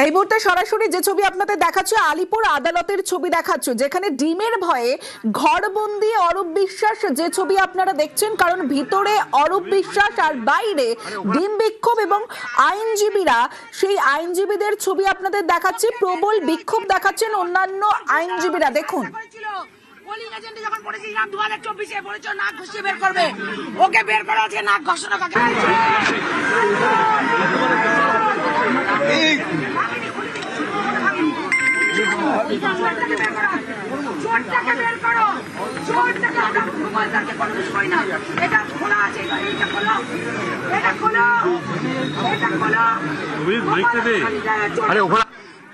এই মুহূর্তে সরাসরি যে ছবি আপনাদের দেখাচ্ছে আলিপুর আদালতের ছবি দেখাচ্ছে, যেখানে ডিমের ভয়ে ঘরবন্দি অরূপ বিশ্বাস যে ছবি আপনারা দেখছেন, কারণ ভিতরে অরূপ বিশ্বাস আর বাইরে ডিম বিক্ষোভ এবং আইনজীবীরা, সেই আইনজীবীদের ছবি আপনাদের দেখাচ্ছি। প্রবল বিক্ষোভ দেখাচ্ছেন অন্যান্য আইনজীবীরা। দেখুন, পোলিং এজেন্টে যখন পড়েছিলাম 2024 এ বলেছিল নাক ঘষিয়ে বের করবে, ওকে বের করা আছে নাক ঘষানো কাকে? চোরটাকে বের করো, চোরটাকে আমরা মুখ্যমন্ত্রীকে কোনো কিছু করি না। এটা খোলা আছে, এটা খোলো, এটা খোলো, এটা খোলো।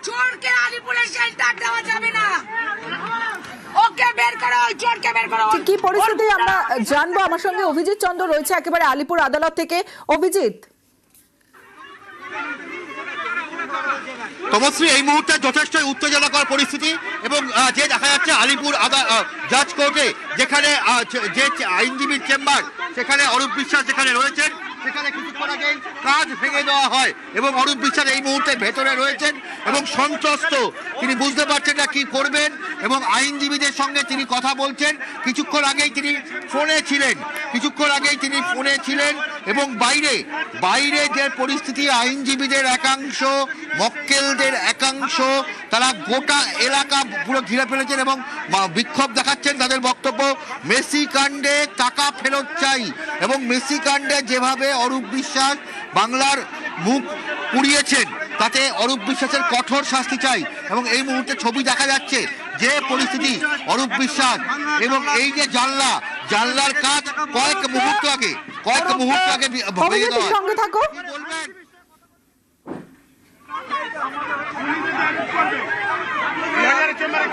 চোরকে আলিপুরের শেল্টার দেওয়া যাবে না। ওকে বের করো, চোরকে বের করো। কি পরিস্থিতি আমরা জানবো। আমার সঙ্গে অভিজিৎ চন্দ্র রয়েছে একেবারে আলিপুর আদালত থেকে। অভিজিৎ, তমশ্রী, এই মুহূর্তে যথেষ্ট উত্তেজনাকর পরিস্থিতি এবং যে দেখা যাচ্ছে আলিপুর জাজ কোর্টে, যেখানে যে আইনজীবীর চেম্বার, সেখানে অরূপ বিশ্বাস যেখানে রয়েছেন, সেখানে কিছুক্ষণ আগে কাজ ভেঙে দেওয়া হয় এবং অরূপ বিশ্বাস এই মুহূর্তে ভেতরে রয়েছেন এবং সন্ত্রস্ত। তিনি বুঝতে পারছেন না কি করবেন এবং আইনজীবীদের সঙ্গে তিনি কথা বলছেন। কিছুক্ষণ আগেই তিনি ফোনে ছিলেন এবং বাইরে যে পরিস্থিতি, আইনজীবীদের একাংশ, মক্কেলদের একাংশ, তারা গোটা এলাকা পুরো ঘিরে ফেলেছেন এবং বিক্ষোভ দেখাচ্ছেন। তাদের বক্তব্য, মেসি কাণ্ডে টাকা ফেরত চাই এবং মেসি কাণ্ডে যেভাবে অরূপ বিশ্বাস বাংলার মুখ পুড়িয়েছেন, তাতে অরূপ বিশ্বাসের কঠোর শাস্তি চাই। এবং এই মুহূর্তে ছবি দেখা যাচ্ছে যে পরিস্থিতি, অরূপ বিশ্বাস এবং এই যে জানলার কাজ কয়েক মুহূর্ত আগে ভেঙে দেওয়া। সঙ্গে থাকো।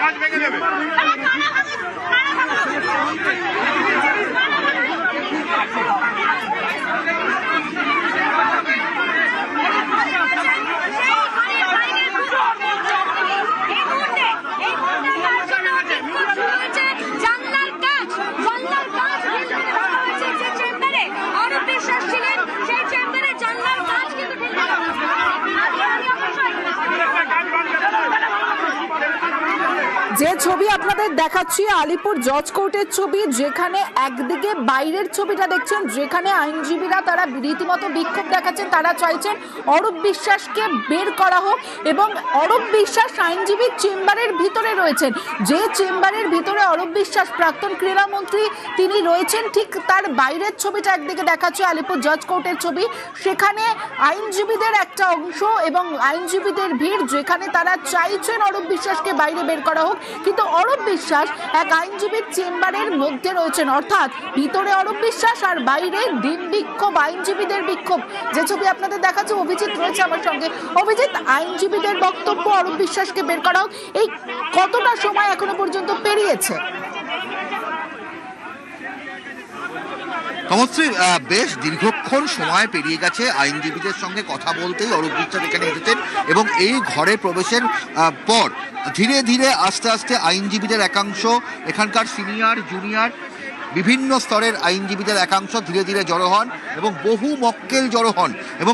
কাজ ভেঙে দেবে। যে ছবি আপনাদের দেখাচ্ছি আলিপুর জজ কোর্টের ছবি, যেখানে একদিকে বাইরের ছবিটা দেখছেন, যেখানে আইনজীবীরা তারা রীতিমতো বিক্ষোভ দেখাচ্ছেন। তারা চাইছেন অরূপ বিশ্বাসকে বের করা হোক এবং অরূপ বিশ্বাস আইনজীবীর চেম্বারের ভিতরে রয়েছেন। যে চেম্বারের ভিতরে অরূপ বিশ্বাস প্রাক্তন ক্রীড়ামন্ত্রী তিনি রয়েছেন, ঠিক তার বাইরের ছবিটা একদিকে দেখাচ্ছে আলিপুর জজ কোর্টের ছবি। সেখানে আইনজীবীদের একটা অংশ এবং আইনজীবীদের ভিড়, যেখানে তারা চাইছেন অরূপ বিশ্বাসকে বাইরে বের করা হোক, কিন্তু অরূপ বিশ্বাস এক আইনজীবীর চেম্বারের মধ্যে রয়েছেন। অর্থাৎ ভিতরে অরূপ বিশ্বাস আর বাইরে ডিম বিক্ষোভ, আইনজীবীদের বিক্ষোভ। যে ছবি আপনাদের দেখাচ্ছে, অভিজিৎ রয়েছে আমার সঙ্গে। অভিজিৎ, আইনজীবীদের বক্তব্য অরূপ বিশ্বাসকে বের করা হোক, এই কতটা সময় এখনো পর্যন্ত পেরিয়েছে? তমশ্রী, বেশ দীর্ঘক্ষণ সময় পেরিয়ে গেছে। আইনজীবীদের সঙ্গে কথা বলতেই অরূপ বিশ্বাস এখানে এসেছেন এবং এই ঘরে প্রবেশের পর ধীরে ধীরে আস্তে আস্তে আইনজীবীদের একাংশ, এখানকার সিনিয়র জুনিয়র বিভিন্ন স্তরের আইনজীবীদের একাংশ ধীরে ধীরে জড়ো হন এবং বহু মক্কেল জড়ো হন এবং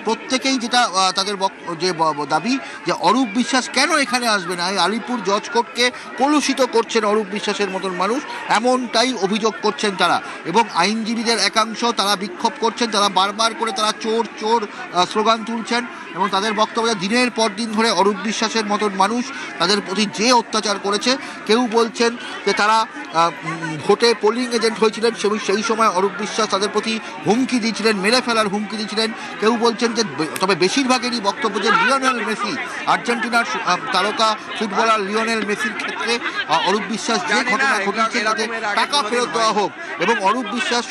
প্রত্যেকেই যেটা তাদের যে দাবি, যে অরূপ বিশ্বাস কেন এখানে আসবে না, আলিপুর জজ কোর্টকে কলুষিত করছেন অরূপ বিশ্বাসের মতন মানুষ, এমনটাই অভিযোগ করছেন তারা। এবং আইনজীবীদের একাংশ তারা বিক্ষোভ করছেন, তারা বারবার করে তারা চোর চোর স্লোগান তুলছেন এবং তাদের বক্তব্য, দিনের পর দিন ধরে অরূপ বিশ্বাসের মতন মানুষ তাদের প্রতি যে অত্যাচার করেছে। কেউ বলছেন যে তারা ভোটে পোলিং এজেন্ট হয়েছিলেন, সেই সময় অরূপ বিশ্বাস তাদের প্রতি হুমকি দিয়েছিলেন, মেরে ফেলার হুমকি দিয়েছিলেন। কেউ বলছেন যে, তবে বেশিরভাগেরই বক্তব্য যে লিওনেল মেসি, আর্জেন্টিনার তারকা ফুটবলার লিওনেল মেসির ক্ষেত্রে অরূপ বিশ্বাস যে ঘটনা ঘটিয়েছে তাতে টাকা ফেরত দেওয়া হোক এবং অরূপ বিশ্বাস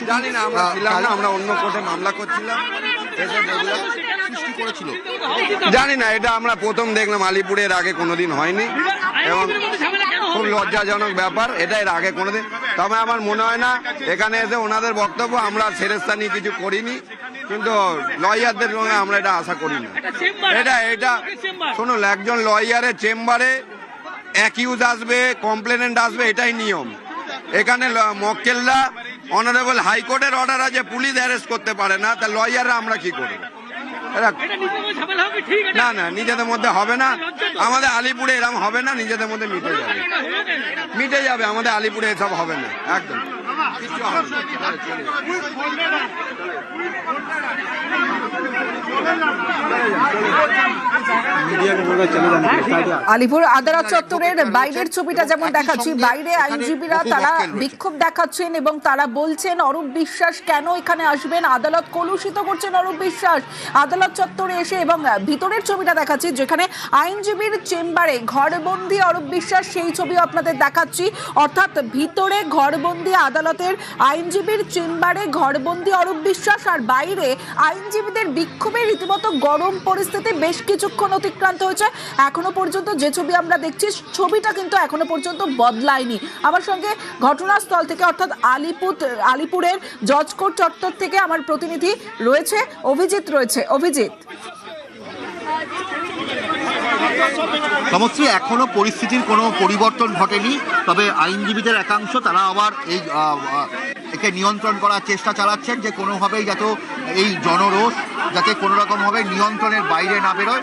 আমরা অন্য কোর্টে মামলা করছিলাম, সৃষ্টি করেছিল। জানি না, এটা আমরা প্রথম দেখলাম, আলিপুরের আগে কোনোদিন হয়নি এবং খুব লজ্জাজনক ব্যাপার এটা, এর আগে কোনোদিন। তবে আমার মনে হয় না এখানে এসে ওনাদের বক্তব্য আমরা ছেড়েস্থানি কিছু করিনি, কিন্তু লয়ারদের সঙ্গে আমরা এটা আশা করি না। এটা শুনুন, একজন লয়ারের চেম্বারে অ্যাকিউজ আসবে, কমপ্লেনেন্ট আসবে, এটাই নিয়ম। এখানে মক্কেলরা অনারেবল হাইকোর্টের অর্ডার আছে, পুলিশ অ্যারেস্ট করতে পারে না, তা লয়াররা আমরা কি করব? না না, নিজেদের মধ্যে হবে না, আমাদের আলিপুরে এরকম হবে না, নিজেদের মধ্যে মিটে যাবে, আমাদের আলিপুরে এসব হবে না একদম। আলিপুর আদালত চত্বরের বাইরের ছবিটা যেমন দেখাচ্ছি, বাইরে আইনজীবীরা তারা বিক্ষোভ দেখাচ্ছেন এবং তারা বলছেন অরূপ বিশ্বাস কেন এখানে আসবেন, আদালত কলুষিত করছেন অরূপ বিশ্বাস আদালত চত্বরে এসে। এবং ভিতরের ছবিটা দেখাচ্ছি যেখানে আইনজীবীর চেম্বারে ঘরবন্দি অরূপ বিশ্বাস, সেই ছবি আপনাদের দেখাচ্ছি। অর্থাৎ ভিতরে ঘরবন্দি আদালতের আইনজীবীর চেম্বারে ঘরবন্দি অরূপ বিশ্বাস, আর বাইরে আইনজীবীদের বিক্ষোভে রীতিমতো গরম পরিস্থিতি বেশ কিছুক্ষণ অতিক্রান্ত হয়েছে। এখনো পর্যন্ত যে ছবি আমরা দেখছি, ছবিটা কিন্তু এখনো পর্যন্ত বদলায়নি। আমার সঙ্গে ঘটনাস্থল থেকে অর্থাৎ আলিপুরের জজ কোর্ট চত্বর থেকে আমার প্রতিনিধি রয়েছে অভিজিৎ রয়েছে। অভিজিৎ, সমস্যা এখনো পরিস্থিতির কোনো পরিবর্তন ঘটেনি, তবে আইনজীবীদের একাংশ তারা আবার এই একে নিয়ন্ত্রণ করার চেষ্টা চালাচ্ছেন যে কোনোভাবেই যাতে এই জনরোষ যাতে কোনো রকমভাবে নিয়ন্ত্রণের বাইরে না বেরোয়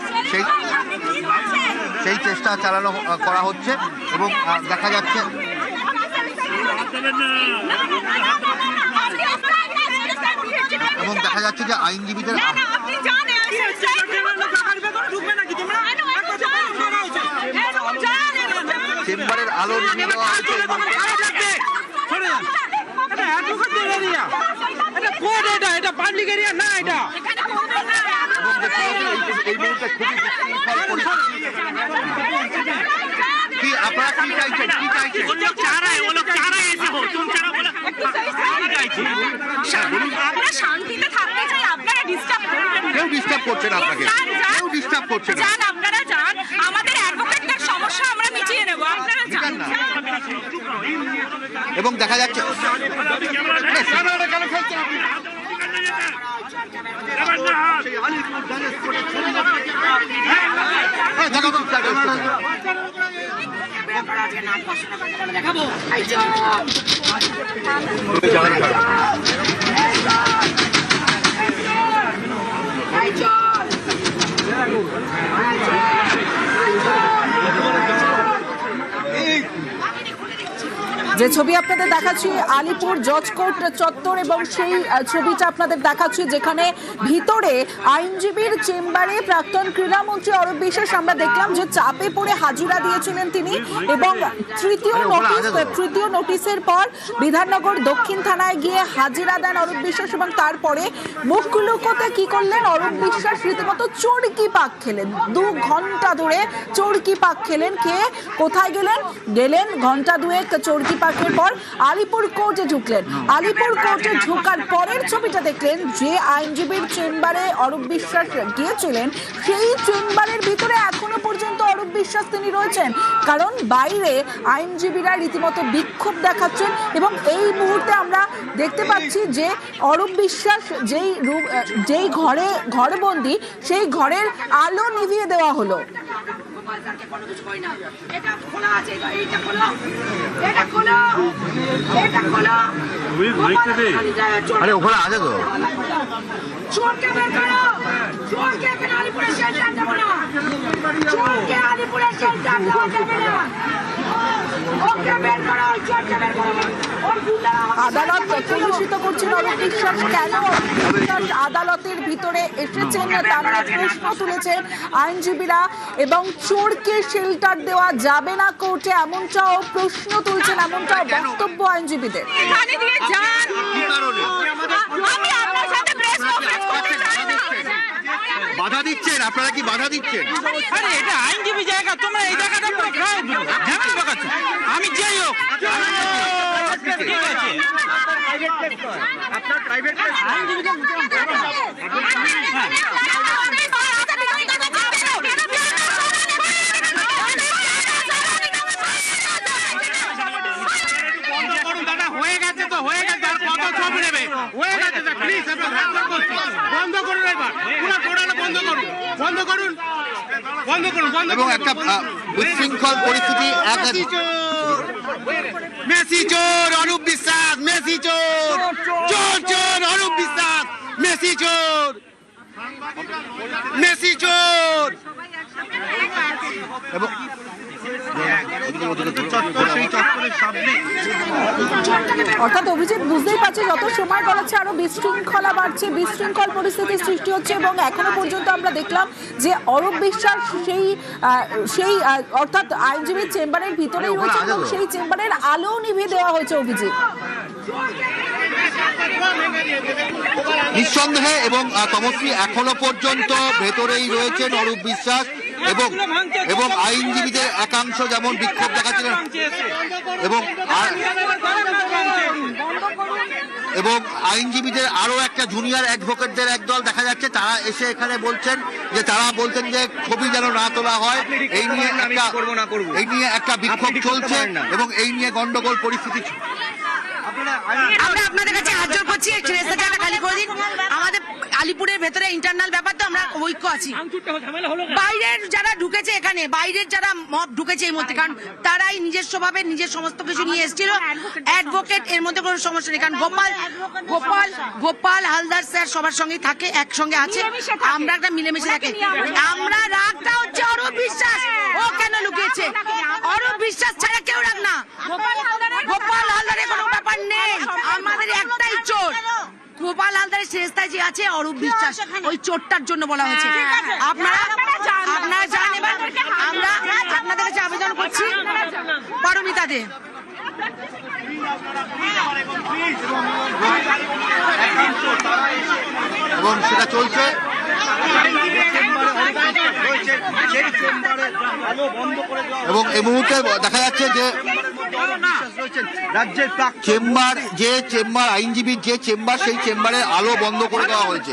সেই চেষ্টা চালানো করা হচ্ছে। এবং দেখা যাচ্ছে যে আইনজীবীদের চেম্বারের আলো নিভিয়ে দেওয়া হয়েছে। কি আপনারা কি চাইছেন, কি চাইছেন? আমরা শান্তিতে থাকতে চাই, আপনারা ডিস্টার্ব করবেন না। কেউ ডিস্টার্ব করছে না আপনাকে, কেউ ডিস্টার্ব করছে না। যান, আপনারা যান, আমাদের অ্যাডভোকেটদের সমস্যা আমরা মিটিয়ে নেব, আপনারা যান। এবং দেখা যাচ্ছে যে ছবি আপনাদের দেখাচ্ছি আলিপুর জজ কোর্ট চত্বর, এবং সেই ছবিটা আপনাদের দেখাচ্ছি যেখানে ভিতরে আইনজীবীর চেম্বারে প্রাক্তন ক্রীড়ামন্ত্রী অরূপ বিশ্বাস আমরা দেখলাম যে চাপে পড়ে হাজিরা দিয়েছিলেন তিনি। এবং তৃতীয় নোটিশের পর বিধাননগর দক্ষিণ থানায় গিয়ে হাজিরা দেন অরূপ বিশ্বাস, এবং তারপরে মুখ লুকোতে কি করলেন অরূপ বিশ্বাস, রীতিমতো চোরকি পাক খেলেন। 2 ঘন্টা ধরে চোরকি পাক খেলেন। খেয়ে কোথায় গেলেন ঘন্টা দুয়েক চোরকি পাকের পর আলিপুর কোর্টে ঢুকলেন। আলিপুর কোর্টে ঢোকার পরের ছবিটা দেখলেন যে আইনজীবীর চেম্বারে অরূপ বিশ্বাস গিয়েছিলেন, সেই চেম্বারের ভিতরে এখনো পর্যন্ত অরূপ বিশ্বাস তিনি রয়েছেন, কারণ বাইরে আইনজীবীরা রীতিমতো বিক্ষোভ দেখাচ্ছেন। এবং এই মুহূর্তে আমরা দেখতে পাচ্ছি যে অরূপ বিশ্বাস যেই ঘরবন্দি, সেই ঘরের আলো নিভিয়ে দেওয়া হলো। আরে ওখানে আছে তো, চোরকে বের করো, চোরকে এখানে আলিপুরে শেল্টার দেবো না, চোরকে আলিপুরে শেল্টার দেওয়া যাবে না, ওকে বের করো, চোরকে বের করো। আদালত কলুষিত করছেন অরূপ বিশ্বাস, কেন অরূপ বিশ্বাস আদালতের ভিতরে এসেছেন তার প্রশ্ন তুলেছেন আইনজীবীরা। এবং চোরকে শেল্টার দেওয়া যাবে না কোর্টে, এমনটাও প্রশ্ন তুলছেন, এমনটাও বক্তব্য আইনজীবীদের। বাধা দিচ্ছেন আপনারা, কি বাধা দিচ্ছেন? আরে এটা আইনজীবী জায়গা, তোমরা এই জায়গাটা আমি যাই হোক আপনার প্রাইভেট হয়ে গেছে তো, হয়ে গেছে, আর কত ছবি নেবে, হয়ে গেছে তো, প্লিজ বন্ধ করুন, এবার পুরো টোটাল বন্ধ করুন, বন্ধ করুন, বন্ধ করুন, বন্ধ এবং করুন। একটা বিশৃঙ্খল পরিস্থিতি। মেসি চোর অরূপ বিশ্বাস, মেসি চোর, চোর চোর অরূপ বিশ্বাস, মেসি চোর। মেসি চোর। এবং অর্থাৎ অভিজিৎ বুঝতেই পারছে যত সময় গড়াচ্ছে আরো বিশৃঙ্খলা বাড়ছে, বিশৃঙ্খল পরিস্থিতির সৃষ্টি হচ্ছে এবং এখনো পর্যন্ত আমরা দেখলাম যে অরূপ বিশ্বাস সেই অর্থাৎ আইনজীবীর চেম্বারের ভিতরেই রয়েছে এবং সেই চেম্বারের আলো নিভিয়ে দেওয়া হয়েছে অভিজিৎ। নিঃসন্দেহে এবং তমশ্রী এখনো পর্যন্ত ভেতরেই রয়েছেন অরূপ বিশ্বাস এবং আইনজীবীদের একাংশ যেমন বিক্ষোভ দেখাচ্ছিলেন এবং আইনজীবীদের আরো একটা জুনিয়র অ্যাডভোকেটদের একদল দেখা যাচ্ছে, তারা এসে এখানে বলছেন যে তারা বলতেন যে ছবি যেন না তোলা হয়, এই নিয়ে একটা বিক্ষোভ চলছে এবং এই নিয়ে গন্ডগোল পরিস্থিতি। আমরা আপনাদের কাছে হাত জোর করছি, রেস্তাটা খালি করে দিন। আমাদের আলিপুরের ভেতরে ইন্টারনাল ব্যাপার তো আমরা ঐক্য আছি। বাইরের যারা ঢুকেছে এখানে, বাইরের যারা মব ঢুকেছে এই মধ্যে, কারণ তারাই নিজস্ব ভাবে নিজের সমস্ত কিছু নিয়ে এসেছিল। অ্যাডভোকেট এর মধ্যে কোনো সমস্যা নেই, কারণ গোপাল হালদার স্যার সবার সঙ্গে থাকে, একসঙ্গে আছে, আমরা একটা মিলেমিশে থাকি। আমরা রাগটা হচ্ছে অরূপ বিশ্বাস, ও কেন লুকিয়েছে? অরূপ বিশ্বাস ছাড়া কেউ রাগ না। গোপাল হালদারের কোনো ব্যাপার নেই, আমাদের একটাই চোর। গোপাল হালদারের শেষটায় যে আছে অরূপ বিশ্বাস, ওই চোরটার জন্য বলা হয়েছে। আপনারা জানেন, এবার আমরা আপনাদের কাছে আবেদন করছি পারমিতা দে। এবং সেটা চলছে এবং এই মুহূর্তে দেখা যাচ্ছে যে চেম্বার আইনজীবীর যে চেম্বার, সেই চেম্বারের আলো বন্ধ করে দেওয়া হয়েছে।